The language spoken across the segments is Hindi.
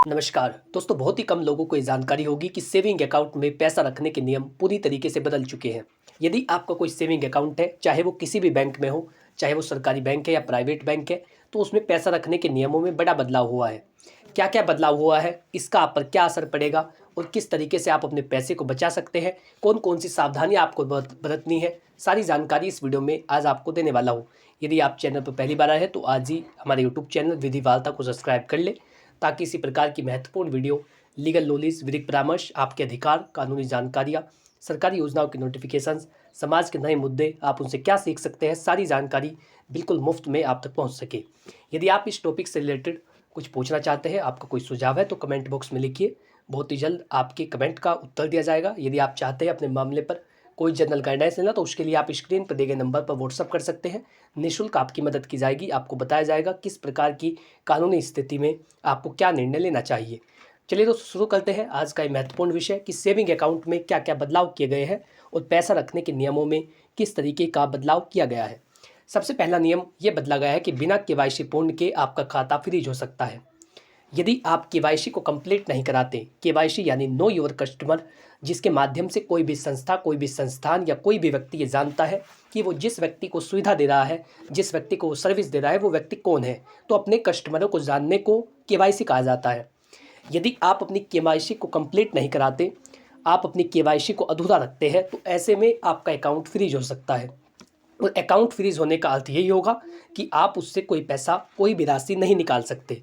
नमस्कार दोस्तों, बहुत ही कम लोगों को ये जानकारी होगी कि सेविंग अकाउंट में पैसा रखने के नियम पूरी तरीके से बदल चुके हैं। यदि आपका कोई सेविंग अकाउंट है, चाहे वो किसी भी बैंक में हो, चाहे वो सरकारी बैंक है या प्राइवेट बैंक है, तो उसमें पैसा रखने के नियमों में बड़ा बदलाव हुआ है। क्या क्या बदलाव हुआ है, इसका आप पर क्या असर पड़ेगा और किस तरीके से आप अपने पैसे को बचा सकते हैं, कौन कौन सी सावधानियाँ आपको बरतनी है, सारी जानकारी इस वीडियो में आज आपको देने वाला हूँ। यदि आप चैनल पर पहली बार आए हैं तो आज ही हमारे यूट्यूब चैनल विधि वार्ता को सब्सक्राइब कर ले, ताकि इसी प्रकार की महत्वपूर्ण वीडियो, लीगल नॉलेज, विधिक परामर्श, आपके अधिकार, कानूनी जानकारियाँ, सरकारी योजनाओं की नोटिफिकेशंस, समाज के नए मुद्दे, आप उनसे क्या सीख सकते हैं, सारी जानकारी बिल्कुल मुफ्त में आप तक पहुंच सके। यदि आप इस टॉपिक से रिलेटेड कुछ पूछना चाहते हैं, आपका कोई सुझाव है, तो कमेंट बॉक्स में लिखिए। बहुत ही जल्द आपके कमेंट का उत्तर दिया जाएगा। यदि आप चाहते हैं अपने मामले पर कोई जनरल गाइडेंस लेना, तो उसके लिए आप स्क्रीन पर दिए गए नंबर पर व्हाट्सअप कर सकते हैं। निःशुल्क आपकी मदद की जाएगी। आपको बताया जाएगा किस प्रकार की कानूनी स्थिति में आपको क्या निर्णय लेना चाहिए। चलिए तो शुरू करते हैं आज का ये महत्वपूर्ण विषय कि सेविंग अकाउंट में क्या क्या बदलाव किए गए हैं और पैसा रखने के नियमों में किस तरीके का बदलाव किया गया है। सबसे पहला नियम ये बदला गया है कि बिना केवाईसी पूर्ण के आपका खाता फ्रीज हो सकता है। यदि आप केवाईसी को कंप्लीट नहीं कराते, केवाईसी यानी नो योर कस्टमर, जिसके माध्यम से कोई भी संस्था, कोई भी संस्थान या कोई भी व्यक्ति ये जानता है कि वो जिस व्यक्ति को सुविधा दे रहा है, जिस व्यक्ति को वो सर्विस दे रहा है, वो व्यक्ति कौन है, तो अपने कस्टमरों को जानने को केवाईसी कहा जाता है। यदि आप अपनी केवाईसी को कंप्लीट नहीं कराते, आप अपनी केवाईसी को अधूरा रखते हैं, तो ऐसे में आपका अकाउंट फ्रीज हो सकता है। और अकाउंट फ्रीज होने का अर्थ यही होगा कि आप उससे कोई पैसा, कोई भी राशि नहीं निकाल सकते।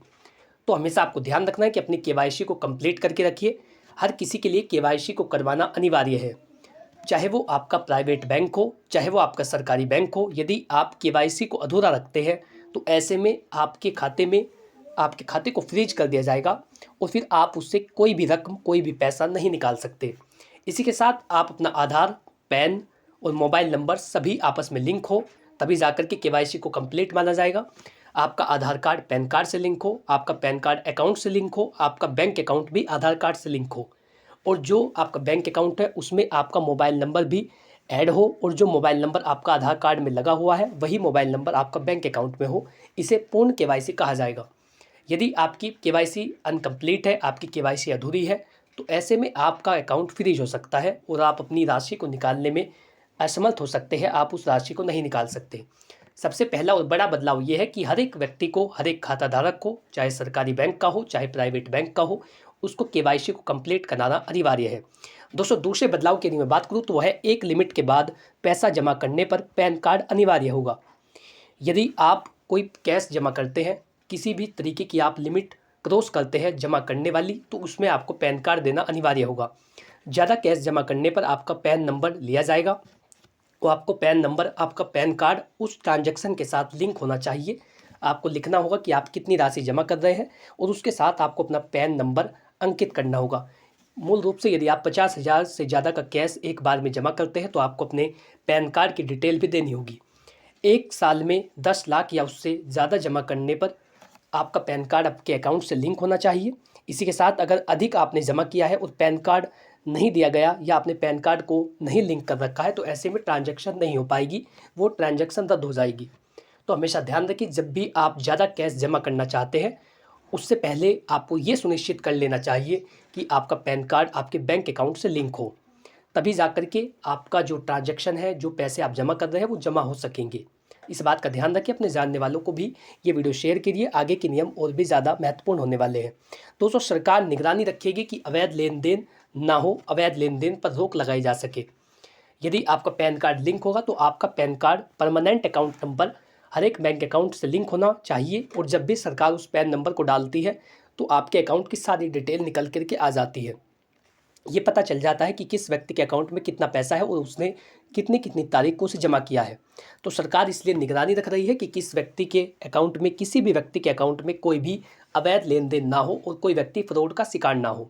तो हमेशा आपको ध्यान रखना है कि अपनी केवाईसी को कंप्लीट करके रखिए। हर किसी के लिए केवाईसी को करवाना अनिवार्य है, चाहे वो आपका प्राइवेट बैंक हो, चाहे वो आपका सरकारी बैंक हो। यदि आप केवाईसी को अधूरा रखते हैं, तो ऐसे में आपके खाते को फ्रीज कर दिया जाएगा और फिर आप उससे कोई भी रकम, कोई भी पैसा नहीं निकाल सकते। इसी के साथ आप अपना आधार, पैन और मोबाइल नंबर सभी आपस में लिंक हो, तभी जाकर के केवाईसी को कंप्लीट माना जाएगा। आपका आधार कार्ड पैन कार्ड से लिंक हो, आपका पैन कार्ड अकाउंट से लिंक हो, आपका बैंक अकाउंट भी आधार कार्ड से लिंक हो, और जो आपका बैंक अकाउंट है उसमें आपका मोबाइल नंबर भी ऐड हो, और जो मोबाइल नंबर आपका आधार कार्ड में लगा हुआ है वही मोबाइल नंबर आपका बैंक अकाउंट में हो। इसे पूर्ण केवाईसी कहा जाएगा। यदि आपकी केवाईसी अनकम्प्लीट है, आपकी केवाईसी अधूरी है, तो ऐसे में आपका अकाउंट फ्रीज हो सकता है और आप अपनी राशि को निकालने में असमर्थ हो सकते हैं। आप उस राशि को नहीं निकाल सकते। सबसे पहला और बड़ा बदलाव ये है कि हर एक व्यक्ति को, हर एक खाता धारक को, चाहे सरकारी बैंक का हो, चाहे प्राइवेट बैंक का हो, उसको केवाईसी को कंप्लीट कराना अनिवार्य है। दोस्तों, दूसरे बदलाव की यदि मैं बात करूँ तो वह है एक लिमिट के बाद पैसा जमा करने पर पैन कार्ड अनिवार्य होगा। यदि आप कोई कैश जमा करते हैं, किसी भी तरीके की आप लिमिट क्रॉस करते हैं जमा करने वाली, तो उसमें आपको पैन कार्ड देना अनिवार्य होगा। ज़्यादा कैश जमा करने पर आपका पैन नंबर लिया जाएगा, तो आपको पैन नंबर, आपका पैन कार्ड उस ट्रांजैक्शन के साथ लिंक होना चाहिए। आपको लिखना होगा कि आप कितनी राशि जमा कर रहे हैं और उसके साथ आपको अपना पैन नंबर अंकित करना होगा। मूल रूप से यदि आप 50,000 से ज़्यादा का कैश एक बार में जमा करते हैं, तो आपको अपने पैन कार्ड की डिटेल भी देनी होगी। एक साल में 10 लाख या उससे ज़्यादा जमा करने पर आपका पैन कार्ड आपके अकाउंट से लिंक होना चाहिए। इसी के साथ अगर अधिक आपने जमा किया है और पैन कार्ड नहीं दिया गया या आपने पैन कार्ड को नहीं लिंक कर रखा है, तो ऐसे में ट्रांजैक्शन नहीं हो पाएगी, वो ट्रांजैक्शन रद्द हो जाएगी। तो हमेशा ध्यान रखिए, जब भी आप ज़्यादा कैश जमा करना चाहते हैं, उससे पहले आपको ये सुनिश्चित कर लेना चाहिए कि आपका पैन कार्ड आपके बैंक अकाउंट से लिंक हो। तभी जाकर के आपका जो ट्रांजैक्शन है, जो पैसे आप जमा कर रहे हैं, वो जमा हो सकेंगे। इस बात का ध्यान रखिए। अपने जानने वालों को भी ये वीडियो शेयर करिए। आगे के नियम और भी ज़्यादा महत्वपूर्ण होने वाले हैं। दोस्तों, सरकार निगरानी रखेगी कि अवैध लेन देन ना हो, अवैध लेन देन पर रोक लगाई जा सके। यदि आपका पैन कार्ड लिंक होगा, तो आपका PAN card permanent account number हर एक बैंक अकाउंट से लिंक होना चाहिए, और जब भी सरकार उस पैन नंबर को डालती है, तो आपके अकाउंट की सारी डिटेल निकल करके आ जाती है। ये पता चल जाता है कि किस व्यक्ति के अकाउंट में कितना पैसा है और उसने कितनी कितनी तारीख को उसे जमा किया है। तो सरकार इसलिए निगरानी रख रही है कि किस व्यक्ति के अकाउंट में, किसी भी व्यक्ति के अकाउंट में कोई भी अवैध लेन देन ना हो और कोई व्यक्ति फ्रॉड का शिकार ना हो।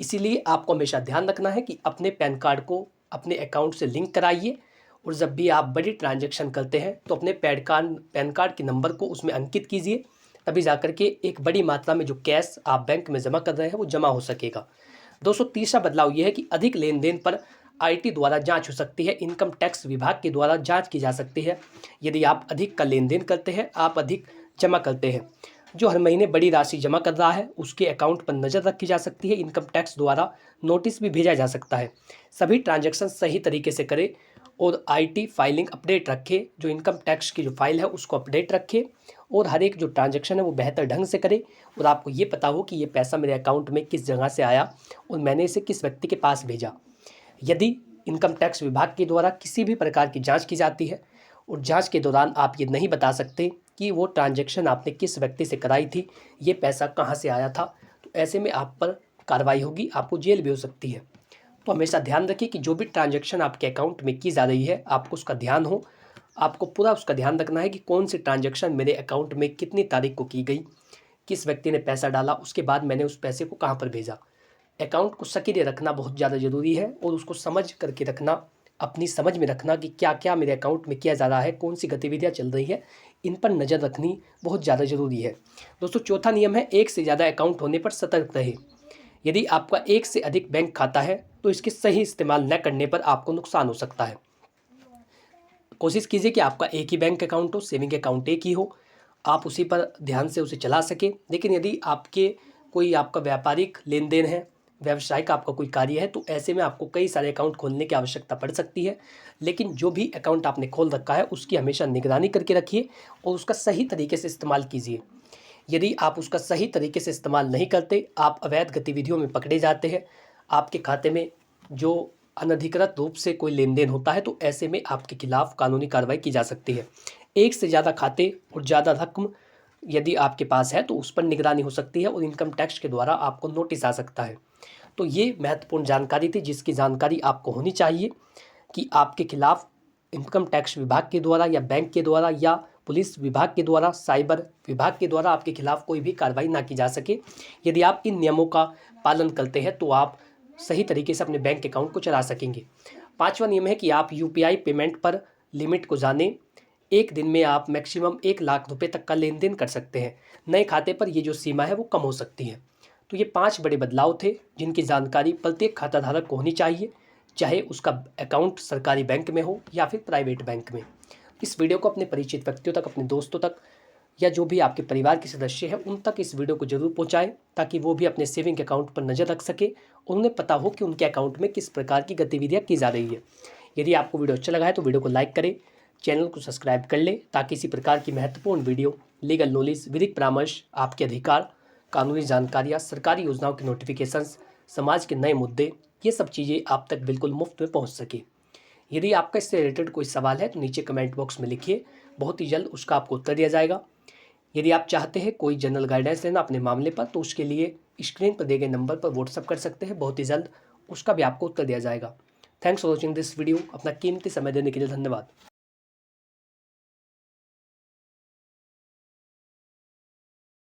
इसीलिए आपको हमेशा ध्यान रखना है कि अपने पैन कार्ड को अपने अकाउंट से लिंक कराइए, और जब भी आप बड़ी ट्रांजैक्शन करते हैं, तो अपने पैन कार्ड के नंबर को उसमें अंकित कीजिए। तभी जाकर के एक बड़ी मात्रा में जो कैश आप बैंक में जमा कर रहे हैं, वो जमा हो सकेगा। दोस्तों, तीसरा बदलाव यह है कि अधिक लेन देन पर आईटी द्वारा जांच हो सकती है। इनकम टैक्स विभाग के द्वारा जांच की जा सकती है। यदि आप अधिक का लेन देन करते हैं, आप अधिक जमा करते हैं। जो हर महीने बड़ी राशि जमा कर रहा है उसके अकाउंट पर नज़र रखी जा सकती है। इनकम टैक्स द्वारा नोटिस भी भेजा जा सकता है। सभी ट्रांजैक्शन सही तरीके से करें और आईटी फाइलिंग अपडेट रखे। जो इनकम टैक्स की जो फाइल है उसको अपडेट रखे और हर एक जो ट्रांजैक्शन है वो बेहतर ढंग से करे और आपको ये पता हो कि ये पैसा मेरे अकाउंट में किस जगह से आया और मैंने इसे किस व्यक्ति के पास भेजा। यदि इनकम टैक्स विभाग के द्वारा किसी भी प्रकार की जांच की जाती है और जांच के दौरान आप ये नहीं बता सकते कि वो ट्रांजैक्शन आपने किस व्यक्ति से कराई थी, ये पैसा कहाँ से आया था, तो ऐसे में आप पर कार्रवाई होगी, आपको जेल भी हो सकती है। तो हमेशा ध्यान रखिए कि जो भी ट्रांजैक्शन आपके अकाउंट में की जा रही है आपको उसका ध्यान हो। आपको पूरा उसका ध्यान रखना है कि कौन सी ट्रांजैक्शन मेरे अकाउंट में कितनी तारीख को की गई, किस व्यक्ति ने पैसा डाला, उसके बाद मैंने उस पैसे को कहाँ पर भेजा। अकाउंट को सक्रिय रखना बहुत ज़्यादा ज़रूरी है और उसको समझ करके रखना, अपनी समझ में रखना कि क्या क्या मेरे अकाउंट में किया जा रहा है, कौन सी गतिविधियाँ चल रही है, इन पर नज़र रखनी बहुत ज़्यादा ज़रूरी है। दोस्तों, चौथा नियम है एक से ज़्यादा अकाउंट होने पर सतर्क रहे। यदि आपका एक से अधिक बैंक खाता है तो इसके सही इस्तेमाल न करने पर आपको नुकसान हो सकता है। कोशिश कीजिए कि आपका एक ही बैंक अकाउंट हो, सेविंग अकाउंट एक ही हो, आप उसी पर ध्यान से उसे चला सकें। लेकिन यदि आपका व्यापारिक लेन देन है, व्यावसायिक आपका कोई कार्य है, तो ऐसे में आपको कई सारे अकाउंट खोलने की आवश्यकता पड़ सकती है। लेकिन जो भी अकाउंट आपने खोल रखा है उसकी हमेशा निगरानी करके रखिए और उसका सही तरीके से इस्तेमाल कीजिए। यदि आप उसका सही तरीके से इस्तेमाल नहीं करते, आप अवैध गतिविधियों में पकड़े जाते हैं, आपके खाते में जो अनधिकृत रूप से कोई लेन देन होता है, तो ऐसे में आपके खिलाफ कानूनी कार्रवाई की जा सकती है। एक से ज़्यादा खाते और ज़्यादा रकम यदि आपके पास है तो उस पर निगरानी हो सकती है और इनकम टैक्स के द्वारा आपको नोटिस आ सकता है। तो ये महत्वपूर्ण जानकारी थी जिसकी जानकारी आपको होनी चाहिए कि आपके खिलाफ इनकम टैक्स विभाग के द्वारा या बैंक के द्वारा या पुलिस विभाग के द्वारा, साइबर विभाग के द्वारा आपके खिलाफ कोई भी कार्रवाई ना की जा सके। यदि आप इन नियमों का पालन करते हैं तो आप सही तरीके से अपने बैंक अकाउंट को चला सकेंगे। पाँचवा नियम है कि आप यूपीआई पेमेंट पर लिमिट को जानें। एक दिन में आप मैक्सिमम 1 लाख रुपए तक का लेन देन कर सकते हैं। नए खाते पर ये जो सीमा है वो कम हो सकती है। तो ये 5 बड़े बदलाव थे जिनकी जानकारी प्रत्येक खाता धारक को होनी चाहिए, चाहे उसका अकाउंट सरकारी बैंक में हो या फिर प्राइवेट बैंक में। इस वीडियो को अपने परिचित व्यक्तियों तक, अपने दोस्तों तक या जो भी आपके परिवार के सदस्य हैं उन तक इस वीडियो को जरूर पहुंचाएं ताकि वो भी अपने सेविंग अकाउंट पर नज़र रख सके और उन्हें पता हो कि उनके अकाउंट में किस प्रकार की गतिविधियां की जा रही है। यदि आपको वीडियो अच्छा लगा है तो वीडियो को लाइक करें, चैनल को सब्सक्राइब कर लें ताकि इसी प्रकार की महत्वपूर्ण वीडियो, लीगल नॉलेज, विधिक परामर्श, आपके अधिकार, कानूनी जानकारियाँ, सरकारी योजनाओं के नोटिफिकेशंस, समाज के नए मुद्दे, ये सब चीज़ें आप तक बिल्कुल मुफ्त में पहुँच सके। यदि आपका इससे रिलेटेड कोई सवाल है तो नीचे कमेंट बॉक्स में लिखिए, बहुत ही जल्द उसका आपको उत्तर दिया जाएगा। यदि आप चाहते हैं कोई जनरल गाइडेंस लेना अपने मामले पर तो उसके लिए स्क्रीन पर दिए गए नंबर पर व्हाट्सअप कर सकते हैं, बहुत ही जल्द उसका भी आपको उत्तर दिया जाएगा। Thanks for watching this video. अपना कीमती समय देने के लिए धन्यवाद।